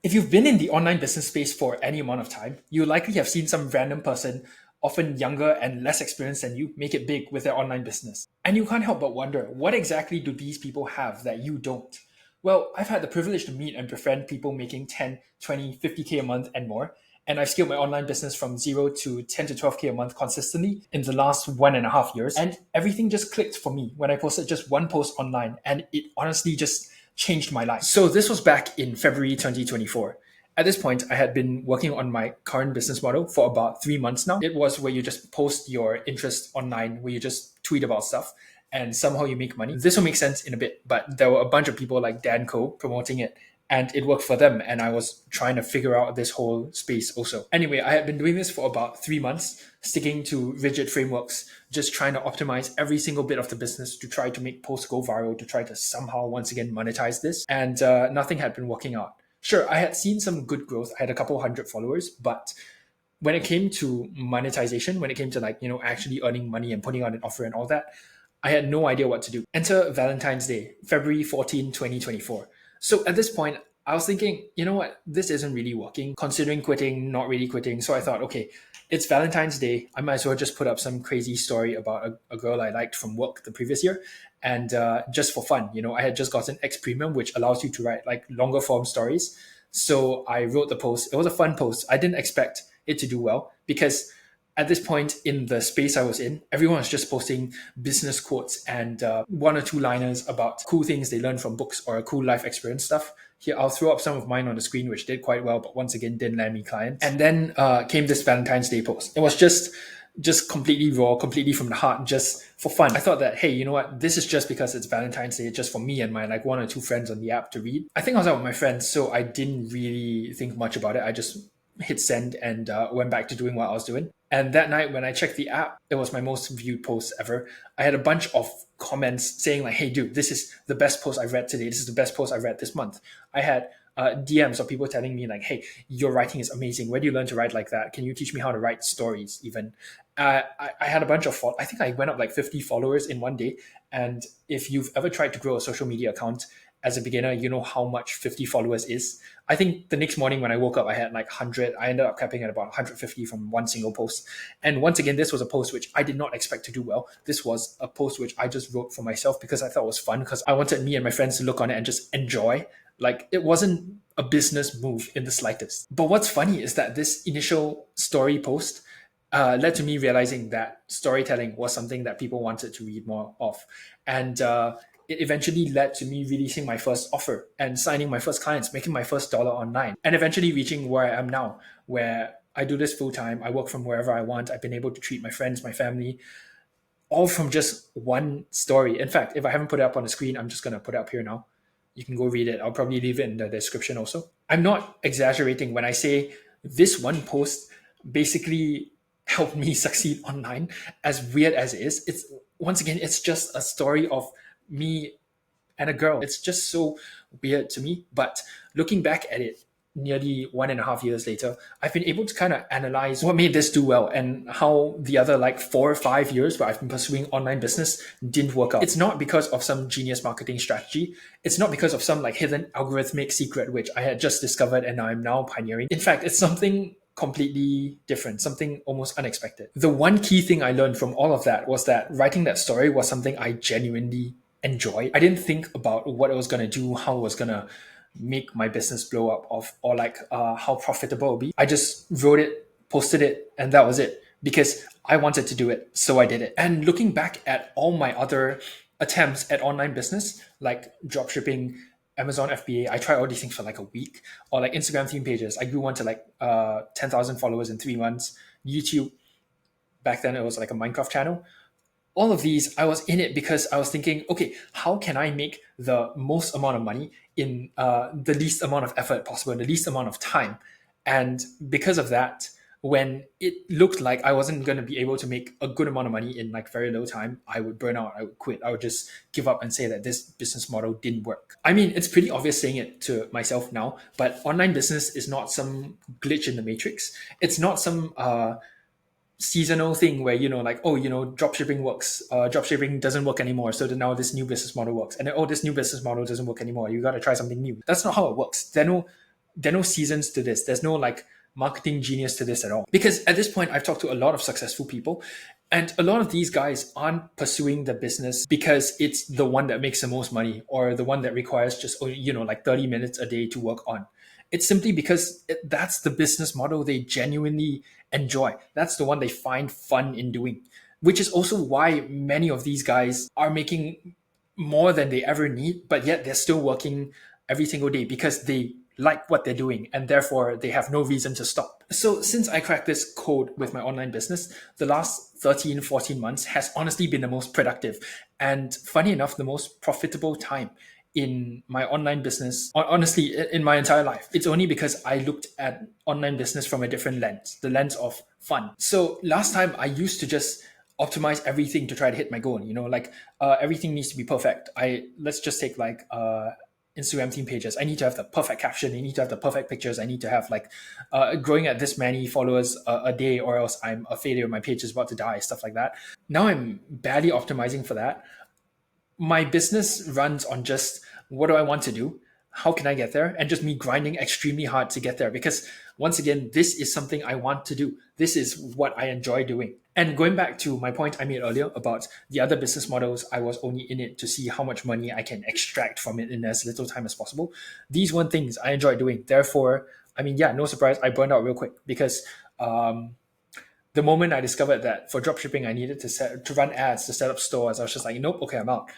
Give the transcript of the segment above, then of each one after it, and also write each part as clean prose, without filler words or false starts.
If you've been in the online business space for any amount of time, you likely have seen some random person, often younger and less experienced than you, make it big with their online business. And you can't help but wonder, what exactly do these people have that you don't? Well, I've had the privilege to meet and befriend people making 10, 20, 50K a month and more. And I've scaled my online business from 0 to 10 to 12K a month consistently in the last 1.5 years. And everything just clicked for me when I posted just one post online. And it honestly just changed my life. So this was back in February 2024. At this point, I had been working on my current business model for about 3 months now. It was where you just post your interest online, where you just tweet about stuff and somehow you make money. This will make sense in a bit, but there were a bunch of people like Dan Co promoting it and it worked for them. And I was trying to figure out this whole space also. Anyway, I had been doing this for about 3 months, sticking to rigid frameworks, just trying to optimize every single bit of the business to try to make posts go viral, to try to somehow once again monetize this. And nothing had been working out. Sure, I had seen some good growth. I had a couple hundred followers, but when it came to monetization, when it came to actually earning money and putting out an offer and all that, I had no idea what to do. Enter Valentine's Day, February 14, 2024. So at this point, I was thinking, you know what, this isn't really working, considering quitting, not really quitting. So I thought, okay, it's Valentine's Day. I might as well just put up some crazy story about a girl I liked from work the previous year. And just for fun, I had just gotten X Premium, which allows you to write like longer form stories. So I wrote the post. It was a fun post. I didn't expect it to do well because at this point in the space I was in, everyone was just posting business quotes and one or two liners about cool things they learned from books or cool life experience stuff. Here, I'll throw up some of mine on the screen, which did quite well, but once again, didn't land me clients. And then came this Valentine's Day post. It was just completely raw, completely from the heart, just for fun. I thought that, hey, you know what? This is just because it's Valentine's Day, just for me and my like one or two friends on the app to read. I think I was out with my friends, so I didn't really think much about it. I just hit send and went back to doing what I was doing. And that night, when I checked the app, it was my most viewed post ever. I had a bunch of comments saying like, "Hey, dude, this is the best post I've read today. This is the best post I've read this month." I had DMs of people telling me like, "Hey, your writing is amazing. Where do you learn to write like that? Can you teach me how to write stories?" Even I had a bunch of I think I went up like 50 followers in one day. And if you've ever tried to grow a social media account as a beginner, you know how much 50 followers is. I think the next morning when I woke up, I had like 100. I ended up capping at about 150 from one single post. And once again, this was a post which I did not expect to do well. This was a post which I just wrote for myself because I thought it was fun, because I wanted me and my friends to look on it and just enjoy. Like, it wasn't a business move in the slightest. But what's funny is that this initial story post led to me realizing that storytelling was something that people wanted to read more of. And it eventually led to me releasing my first offer and signing my first clients, making my first dollar online, and eventually reaching where I am now, where I do this full time. I work from wherever I want. I've been able to treat my friends, my family, all from just one story. In fact, if I haven't put it up on the screen, I'm just going to put it up here now. You can go read it. I'll probably leave it in the description also. I'm not exaggerating when I say this one post basically helped me succeed online. As weird as it is, it's once again, it's just a story of me and a girl. It's just so weird to me. But looking back at it, nearly 1.5 years later, I've been able to kind of analyze what made this do well and how the other like 4 or 5 years where I've been pursuing online business didn't work out. It's not because of some genius marketing strategy. It's not because of some like hidden algorithmic secret which I had just discovered and I'm now pioneering. In fact, it's something completely different, something almost unexpected. The one key thing I learned from all of that was that writing that story was something I genuinely enjoyed. I didn't think about what it was going to do, how it was going to make my business blow up, or like how profitable it'll be. I just wrote it, posted it, and that was it, because I wanted to do it, so I did it. And looking back at all my other attempts at online business, like dropshipping, Amazon FBA, I tried all these things for like a week, or like Instagram theme pages. I grew one to like 10,000 followers in 3 months. YouTube, back then it was like a Minecraft channel. All of these, I was in it because I was thinking, okay, how can I make the most amount of money in the least amount of effort possible, in the least amount of time? And because of that, when it looked like I wasn't going to be able to make a good amount of money in like very low time, I would burn out, I would quit, I would just give up and say that this business model didn't work. I mean, it's pretty obvious saying it to myself now, but online business is not some glitch in the matrix. It's not some seasonal thing where, like, oh, dropshipping works, dropshipping doesn't work anymore, so then now this new business model works, and then, oh, this new business model doesn't work anymore, you got to try something new. That's not how it works. There are no there are no seasons to this. There's no like marketing genius to this at all. Because at this point, I've talked to a lot of successful people, and a lot of these guys aren't pursuing the business because it's the one that makes the most money or the one that requires just, like 30 minutes a day to work on. It's simply because that's the business model they genuinely enjoy. That's the one they find fun in doing, which is also why many of these guys are making more than they ever need, but yet they're still working every single day because they like what they're doing and therefore they have no reason to stop. So since I cracked this code with my online business, the last 13, 14 months has honestly been the most productive and, funny enough, the most profitable time in my online business, honestly, in my entire life. It's only because I looked at online business from a different lens, the lens of fun. So last time I used to just optimize everything to try to hit my goal. Everything needs to be perfect. Let's just take like Instagram theme pages. I need to have the perfect caption. I need to have the perfect pictures. I need to have like growing at this many followers a day, or else I'm a failure. My page is about to die. Stuff like that. Now I'm barely optimizing for that. My business runs on just what do I want to do? How can I get there? And just me grinding extremely hard to get there. Because once again, this is something I want to do. This is what I enjoy doing. And going back to my point I made earlier about the other business models, I was only in it to see how much money I can extract from it in as little time as possible. These weren't things I enjoy doing. Therefore, no surprise, I burned out real quick because the moment I discovered that for dropshipping, I needed to run ads, to set up stores, I was just like, nope, okay, I'm out.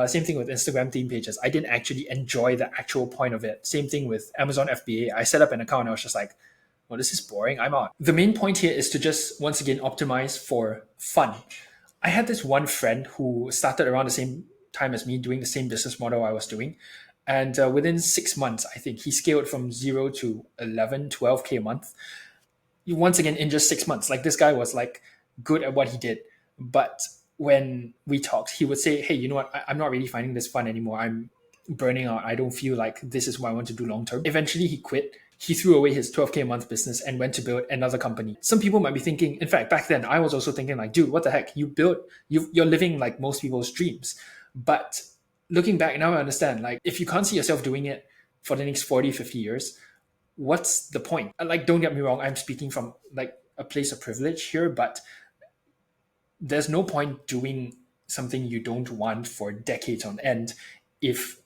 Same thing with Instagram theme pages. I didn't actually enjoy the actual point of it. Same thing with Amazon FBA. I set up an account. I was just like, well, this is boring. I'm out. The main point here is to just, once again, optimize for fun. I had this one friend who started around the same time as me doing the same business model I was doing. And within 6 months, I think he scaled from 0 to 11, 12K a month. Once again, in just 6 months. Like, this guy was like good at what he did. But when we talked, he would say, hey, you know what? I'm not really finding this fun anymore. I'm burning out. I don't feel like this is what I want to do long term. Eventually, he quit. He threw away his 12K a month business and went to build another company. Some people might be thinking, in fact, back then, I was also thinking like, dude, what the heck? You're living like most people's dreams. But looking back now, I understand, like, if you can't see yourself doing it for the next 40, 50 years, what's the point? Like, don't get me wrong, I'm speaking from like a place of privilege here, but there's no point doing something you don't want for decades on end if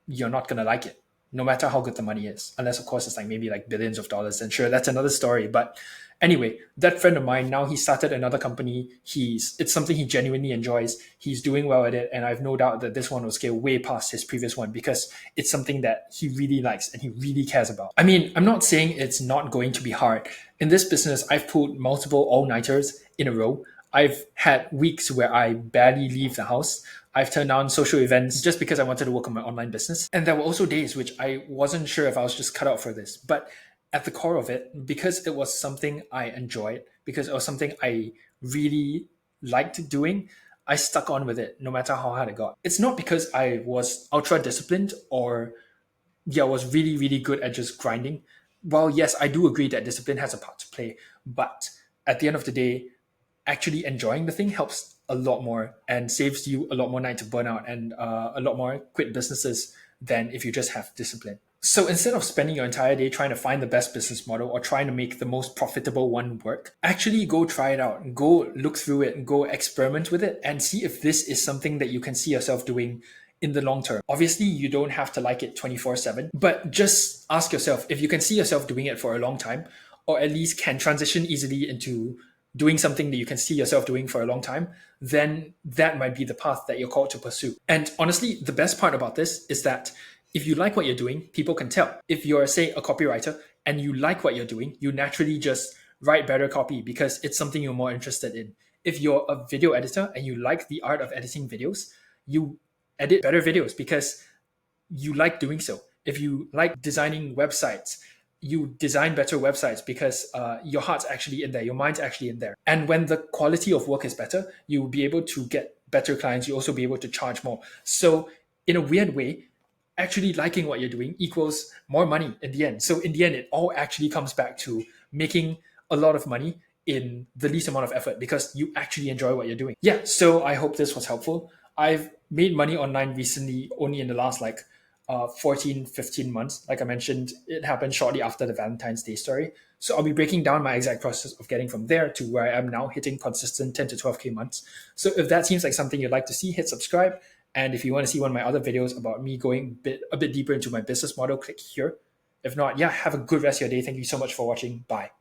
you're not going to like it, no matter how good the money is. Unless, of course, it's like maybe like billions of dollars. And sure, that's another story. But anyway, that friend of mine, now he started another company. It's something he genuinely enjoys. He's doing well at it. And I've no doubt that this one will scale way past his previous one because it's something that he really likes and he really cares about. I mean, I'm not saying it's not going to be hard. In this business, I've pulled multiple all-nighters in a row. I've had weeks where I barely leave the house. I've turned down social events just because I wanted to work on my online business. And there were also days which I wasn't sure if I was just cut out for this. But at the core of it, because it was something I enjoyed, because it was something I really liked doing, I stuck on with it no matter how hard it got. It's not because I was ultra disciplined or I was really, really good at just grinding. While yes, I do agree that discipline has a part to play, but at the end of the day, actually enjoying the thing helps a lot more and saves you a lot more night to burn out and a lot more quit businesses than if you just have discipline. So instead of spending your entire day trying to find the best business model or trying to make the most profitable one work, actually go try it out, go look through it, go experiment with it and see if this is something that you can see yourself doing in the long term. Obviously, you don't have to like it 24/7, but just ask yourself if you can see yourself doing it for a long time, or at least can transition easily into doing something that you can see yourself doing for a long time, then that might be the path that you're called to pursue. And honestly, the best part about this is that if you like what you're doing, people can tell. If you're, say, a copywriter and you like what you're doing, you naturally just write better copy because it's something you're more interested in. If you're a video editor and you like the art of editing videos, you edit better videos because you like doing so. If you like designing websites, you design better websites because your heart's actually in there, your mind's actually in there. And when the quality of work is better, you will be able to get better clients. You also be able to charge more. So in a weird way, actually liking what you're doing equals more money in the end. So in the end, it all actually comes back to making a lot of money in the least amount of effort because you actually enjoy what you're doing. Yeah, so I hope this was helpful. I've made money online recently only in the last 14, 15 months. Like I mentioned, it happened shortly after the Valentine's Day story. So I'll be breaking down my exact process of getting from there to where I am now, hitting consistent 10 to 12K months. So if that seems like something you'd like to see, hit subscribe. And if you want to see one of my other videos about me going a bit deeper into my business model, click here. If not, yeah, have a good rest of your day. Thank you so much for watching. Bye.